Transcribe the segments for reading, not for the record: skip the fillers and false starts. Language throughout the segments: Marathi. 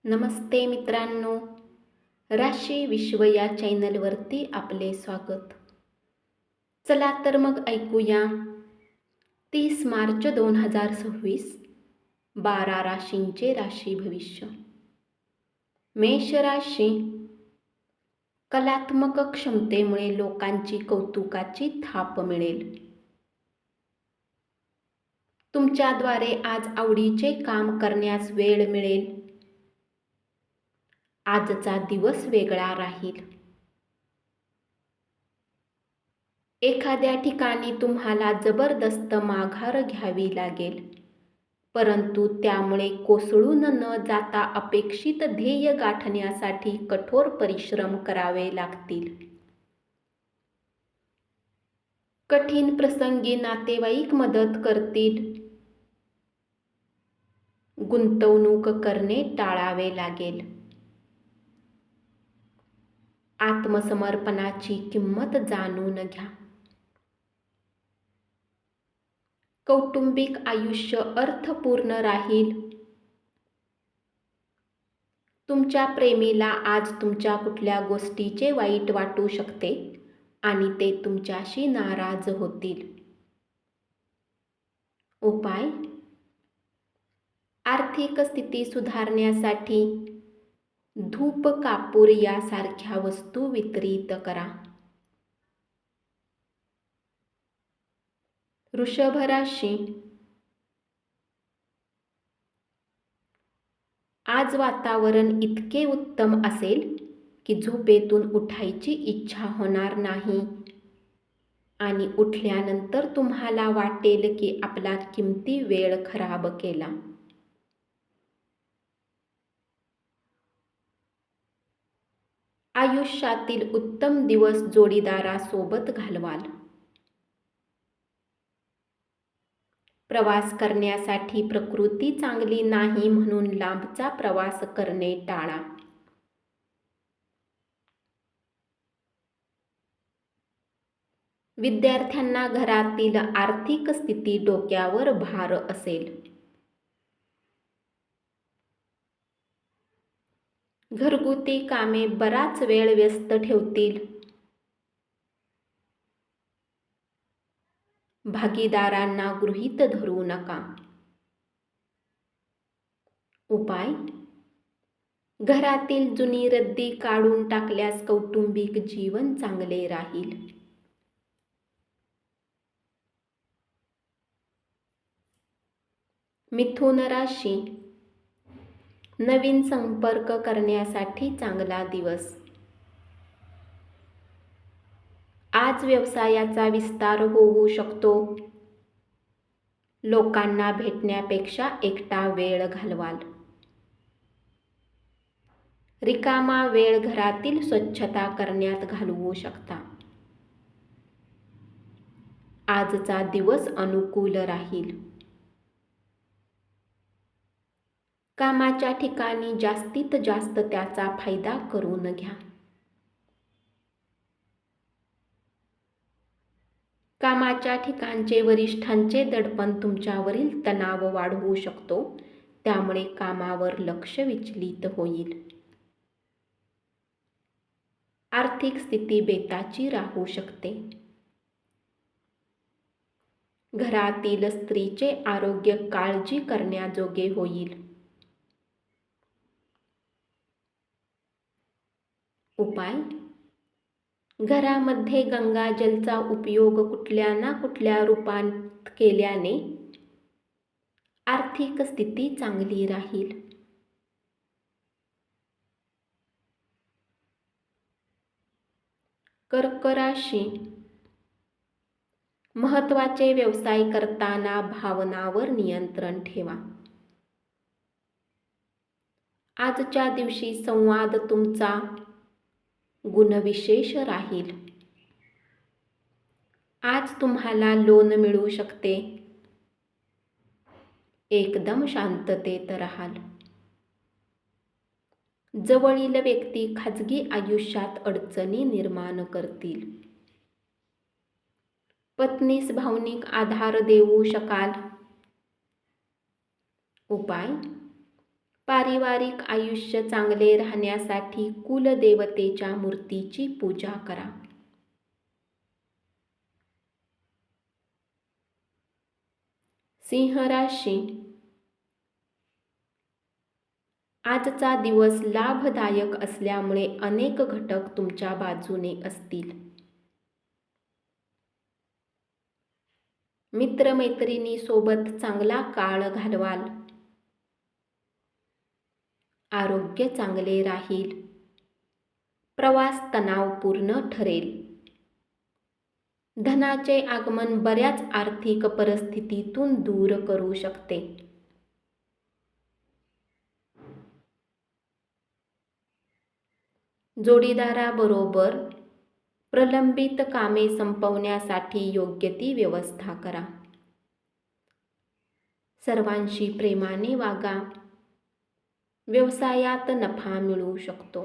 नमस्ते मित्रांनो, राशी विश्व या चॅनलवरती आपले स्वागत. चला तर मग ऐकूया 30 मार्च 2026 12 राशींचे राशी भविष्य. मेष राशी, कलात्मक क्षमतेमुळे लोकांची कौतुकाची थाप मिळेल. तुमच्याद्वारे आज आवडीचे काम करण्यास वेळ मिळेल. आजचा दिवस वेगळा राहील. एखाद्या ठिकाणी तुम्हाला जबरदस्त माघार घ्यावी लागेल, परंतु त्यामुळे कोसळून न जाता अपेक्षित ध्येय गाठण्यासाठी कठोर परिश्रम करावे लागतील. कठीण प्रसंगी नातेवाईक मदत करतील. गुंतवणूक करणे टाळावे लागेल. आत्मसमर्पणाची किंमत जाणून घ्या. कौटुंबिक आयुष्य अर्थपूर्ण राहील. तुमच्या प्रेमीला आज तुमच्या कुठल्या गोष्टीचे वाईट वाटू शकते आणि ते तुमच्याशी नाराज होतील. उपाय: आर्थिक स्थिती सुधारण्यासाठी धूप कापूर यासारख्या वस्तू वितरित करा. वृषभ राशी, आज वातावरण इतके उत्तम असेल की झोपेतून उठायची इच्छा होणार नाही आणि उठल्यानंतर तुम्हाला वाटेल की आपला किमती वेळ खराब केला. आयुष्यातील उत्तम दिवस जोडीदारासोबत घालवाल. प्रवास करण्यासाठी प्रकृती चांगली नाही म्हणून लांबचा प्रवास करणे टाळा. विद्यार्थ्यांना घरातील आर्थिक स्थिती डोक्यावर भार असेल. घरगुती कामे बराच वेळ व्यस्त ठेवतील. भागीदारांना गृहीत धरू नका. उपाय: घरातील जुनी रद्दी काढून टाकल्यास कौटुंबिक जीवन चांगले राहील. मिथुन राशी, नवीन संपर्क करण्यासाठी चांगला दिवस. आज व्यवसायाचा विस्तार होऊ शकतो. लोकांना भेटण्यापेक्षा एकटा वेळ घालवाल. रिकामा वेळ घरातील स्वच्छता करण्यात घालवू शकता. आजचा दिवस अनुकूल राहील. कामाच्या ठिकाणी जास्तीत जास्त त्याचा फायदा करून घ्या. कामाच्या ठिकाणचे वरिष्ठांचे दडपण तुमच्यावरील तणाव वाढवू शकतो, त्यामुळे कामावर लक्ष विचलित होईल. आर्थिक स्थिती बेताची राहू शकते. घरातील स्त्रीचे आरोग्य काळजी करण्याजोगे होईल. उपाय: घरामध्ये गंगाजलचा उपयोग कुठल्या ना कुठल्या रूपात केल्याने आर्थिक स्थिती चांगली राहील. कर्क राशी, महत्त्वाचे व्यवसाय करताना भावनांवर नियंत्रण ठेवा. आजच्या दिवशी संवाद तुमचा गुणविशेष राहील. आज तुम्हाला लोन मिळू शकते. एकदम शांततेत राहाल. जवळील व्यक्ती खाजगी आयुष्यात अडचणी निर्माण करतील. पत्नीस भावनिक आधार देऊ शकाल. उपाय: पारिवारिक आयुष्य चांगले राहण्यासाठी कुलदेवतेच्या मूर्तीची पूजा करा. सिंह राशी, आजचा दिवस लाभदायक असल्यामुळे अनेक घटक तुमच्या बाजूने असतील. मित्रमैत्रिणी सोबत चांगला काळ घालवाल. आरोग्य चांगले राहील. प्रवास तणावपूर्ण ठरेल. धनाचे आगमन बऱ्याच आर्थिक परिस्थितीतून दूर करू शकते. जोडीदाराबरोबर प्रलंबित कामे संपवण्यासाठी योग्य ती व्यवस्था करा. सर्वांशी प्रेमाने वागा. व्यवसायात नफा मिळू शकतो.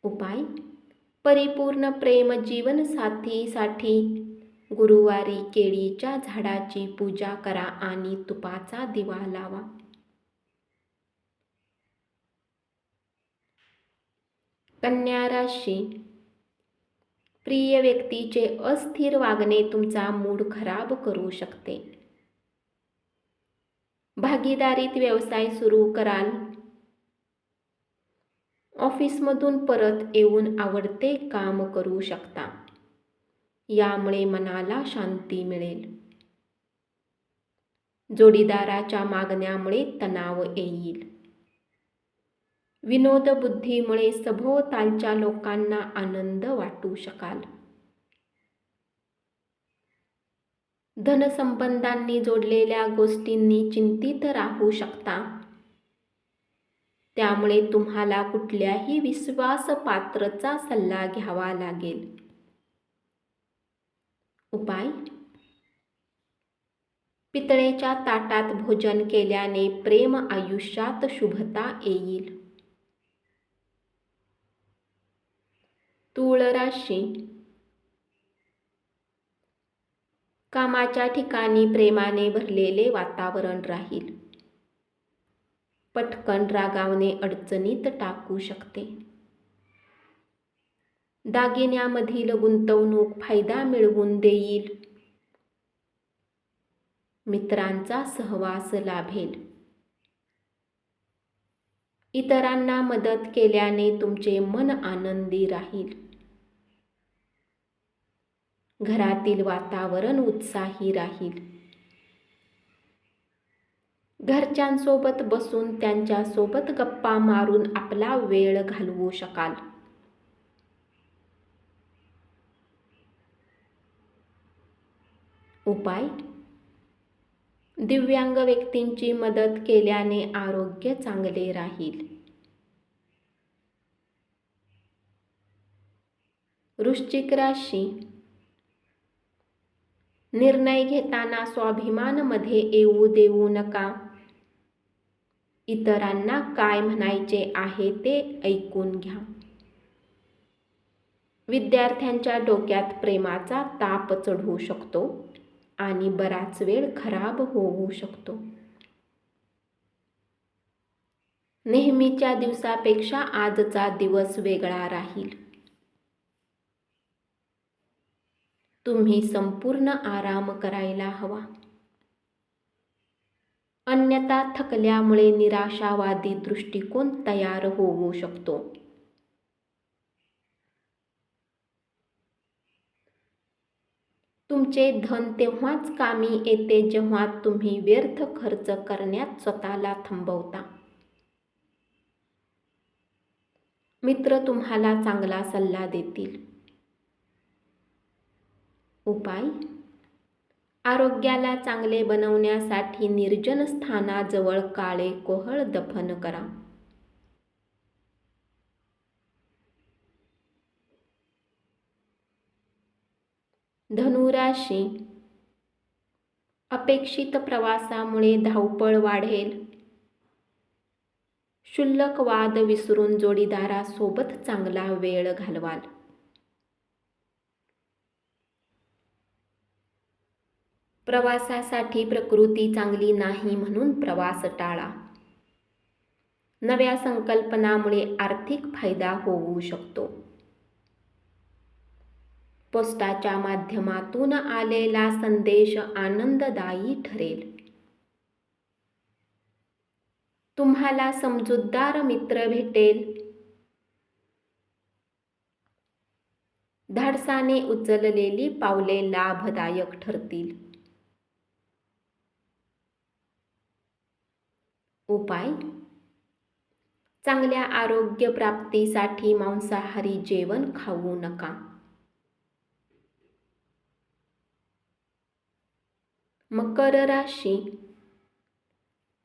उपाय: परिपूर्ण प्रेम जीवनसाथीसाठी गुरुवारी केळीच्या झाडाची पूजा करा आणि तुपाचा दिवा लावा. कन्या राशी, प्रिय व्यक्तीचे अस्थिर वागणे तुमचा मूड खराब करू शकते. भागीदारीत व्यवसाय सुरू कराल. ऑफिसमधून परत येऊन आवडते काम करू शकता. यामुळे मनाला शांती मिळेल. जोडीदाराच्या मागण्यामुळे तणाव येईल. विनोदबुद्धीमुळे सभोवतालच्या लोकांना आनंद वाटू शकाल. धनसंबंधांनी जोडलेल्या गोष्टींनी चिंतित राहू शकता. त्यामुळे तुम्हाला कुठल्याही विश्वासपात्रचा सल्ला घ्यावा लागेल. उपाय: पितळेच्या ताटात भोजन केल्याने प्रेम आयुष्यात शुभता येईल. तूळ राशी, कामाच्या ठिकाणी प्रेमाने भरलेले वातावरण राहील. पटकन रागावणे अडचणीत टाकू शकते. दागिन्यामधील गुंतवणूक फायदा मिळवून देईल. मित्रांचा सहवास लाभेल. इतरांना मदत केल्याने तुमचे मन आनंदी राहील. घरातील वातावरण उत्साही राहील. घरच्यांसोबत बसून त्यांच्यासोबत गप्पा मारून आपला वेळ घालवू शकाल. उपाय: दिव्यांग व्यक्तींची मदत केल्याने आरोग्य चांगले राहील. वृश्चिक राशी, निर्णय घेताना स्वाभिमान मध्ये येऊ देऊ नका. इतरांना काय म्हणायचे आहे ते ऐकून घ्या. विद्यार्थ्यांच्या डोक्यात प्रेमाचा ताप चढू शकतो आणि बराच वेळ खराब होऊ शकतो. नेहमीच्या दिवसापेक्षा आजचा दिवस वेगळा राहील. तुम्ही संपूर्ण आराम करायला हवा. अन्यथा थकल्यामुळे निराशावादी दृष्टिकोन तयार होऊ शकतो. तुमचे धन तेव्हाच कामी येते जेव्हा तुम्ही व्यर्थ खर्च करण्यात स्वतःला थांबवता. मित्र तुम्हाला चांगला सल्ला देतील. उपाय: आरोग्याला चांगले बनवण्यासाठी निर्जन स्थानाजवळ काळे कोहळ दफन करा. धनु राशी, अपेक्षित प्रवासामुळे धावपळ वाढेल. क्षुल्लक वाद विसरून जोडीदारासोबत चांगला वेळ घालवाल. प्रवासासाठी प्रकृती चांगली नाही म्हणून प्रवास टाळा. नव्या संकल्पनामुळे आर्थिक फायदा होऊ शकतो. पोस्टाच्या माध्यमातून आलेला संदेश आनंददायी ठरेल. तुम्हाला समजूतदार मित्र भेटेल. धाडसाने उचललेली पावले लाभदायक ठरतील. उपाय: चांगल्या आरोग्य प्राप्तीसाठी मांसाहारी जेवण खाऊ नका. मकर राशी: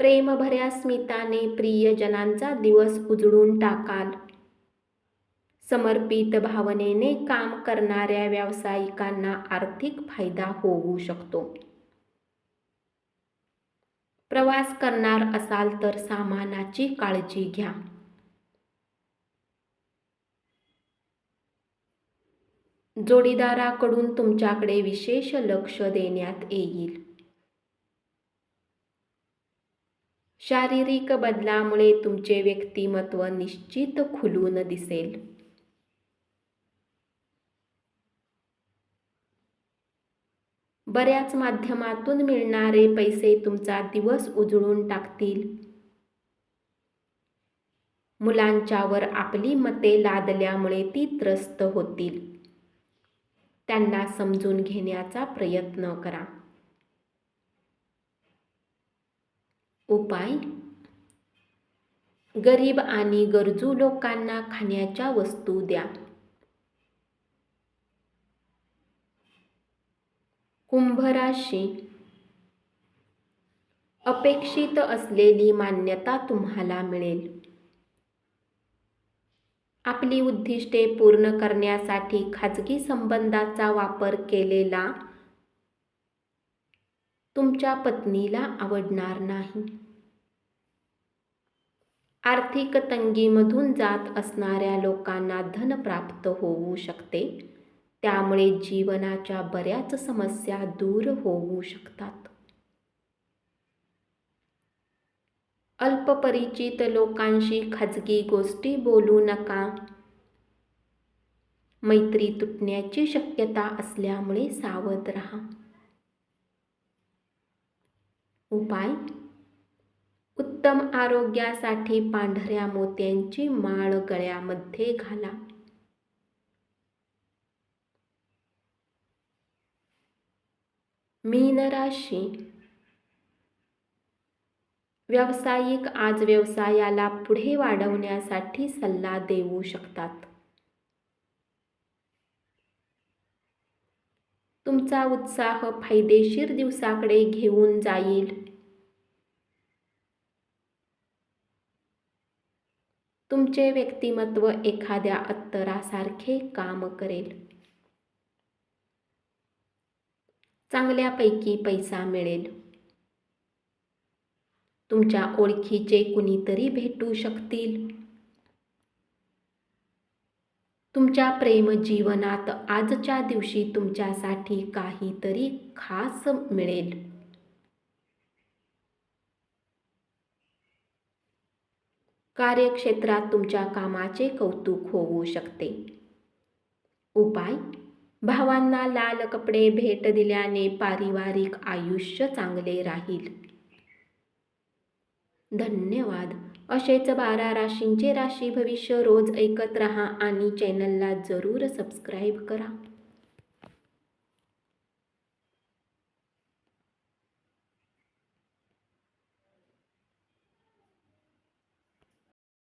प्रेमभऱ्या स्मिताने प्रियजनांचा दिवस उजळून टाकाल. समर्पित भावनेने काम करणाऱ्या व्यावसायिकांना आर्थिक फायदा होऊ शकतो. प्रवास करणार असाल तर सामानाची काळजी घ्या. जोडीदाराकडून तुमच्याकडे विशेष लक्ष देण्यात येईल. शारीरिक बदलामुळे तुमचे व्यक्तिमत्व निश्चित खुलून दिसेल. बऱ्याच माध्यमातून मिळणारे पैसे तुमचा दिवस उजळून टाकतील. मुलांच्यावर आपली मते लादल्यामुळे ती त्रस्त होतील. त्यांना समजून घेण्याचा प्रयत्न करा. उपाय: गरीब आणि गरजू लोकांना खाण्याच्या वस्तू द्या. कुंभ राशी: अपेक्षित असलेली मान्यता तुम्हाला मिळेल. आपली उद्दिष्टे पूर्ण करण्यासाठी खाजगी संबंधाचा वापर केलेला तुमच्या पत्नीला आवडणार नाही. आर्थिक तंगीमधून जात असणाऱ्या लोकांना धन प्राप्त होऊ शकते. त्यामुळे जीवनाच्या बऱ्याच समस्या दूर होऊ शकतात. अल्पपरिचित लोकांशी खाजगी गोष्टी बोलू नका. मैत्री तुटण्याची शक्यता असल्यामुळे सावध राहा. उपाय: उत्तम आरोग्यासाठी पांढऱ्या मोत्यांची माळ गळ्यामध्ये घाला. मीन राशी: व्यावसायिक आज व्यवसायाला पुढे वाढवण्यासाठी सल्ला देऊ शकतात. तुमचा उत्साह फायदेशीर दिवसाकडे घेऊन जाईल. तुमचे व्यक्तिमत्व एखाद्या अत्तरासारखे काम करेल. चांगल्यापैकी पैसा मिळेल. तुमच्या ओळखीचे कुणीतरी भेटू शकतील. तुमच्या प्रेम जीवनात आजच्या दिवशी तुमच्यासाठी काहीतरी खास मिळेल. कार्यक्षेत्रात तुमच्या कामाचे कौतुक होऊ शकते. उपाय: भावांना लाल कपडे भेट दिल्याने पारिवारिक आयुष्य चांगले राहील. धन्यवाद. असेच 12 राशींचे राशी भविष्य रोज ऐकत रहा आणि चॅनलला जरूर सबस्क्राईब करा.